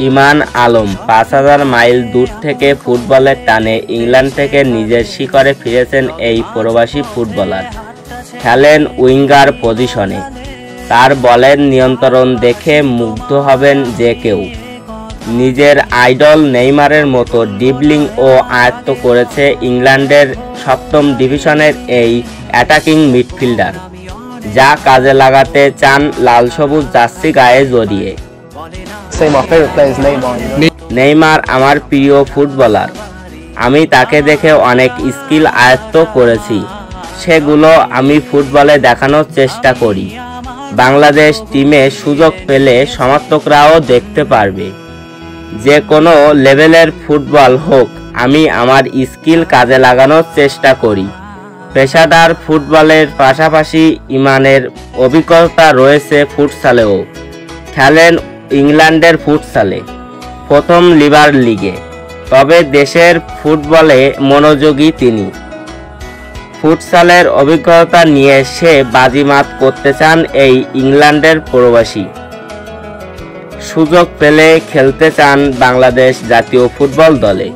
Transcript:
ইমান Alam ৫,০০০ mile দূর থেকে ফুটবলের টানে ইংল্যান্ড থেকে নিজের শিকড়ে ফিরেছেন এই প্রবাসী ফুটবলার। খেলেন উইঙ্গার পজিশনে। তার বলের নিয়ন্ত্রণ দেখে মুগ্ধ হবেন যে কেউ। নিজের আইডল নেইমারের মতো ড্রিবলিং ও আয়ত্ত করেছে ইংল্যান্ডের ৭ম ডিভিশনের এই অ্যাটাকিং মিডফিল্ডার, যা কাজে লাগাতে চান লাল সবুজ জার্সি গায়ে জড়িয়ে। নেইমার আমার প্রিয় ফুটবলার। আমি তাকে দেখে অনেক স্কিল আয়ত্ত করেছি, সেগুলো আমি ফুটবলে দেখানোর চেষ্টা করি। বাংলাদেশ টিমে সুযোগ পেলে সমর্থকরাও দেখতে পারবে। যে কোনো লেভেলের ফুটবল হোক, আমি আমার স্কিল কাজে লাগানোর চেষ্টা করি। পেশাদার ফুটবলের পাশাপাশি ইমানের অভিজ্ঞতা রয়েছে ফুটসালেও। খেলেন ইংল্যান্ডের ফুটসালে, প্রথম লিভার লিগে, তবে দেশের ফুটবলে মনোযোগী তিনি। ফুটসালের অভিজ্ঞতা নিয়ে সে বাজিমাত করতে চান এই ইংল্যান্ডের প্রবাসী। সুযোগ পেলে খেলতে চান বাংলাদেশ জাতীয় ফুটবল দলে।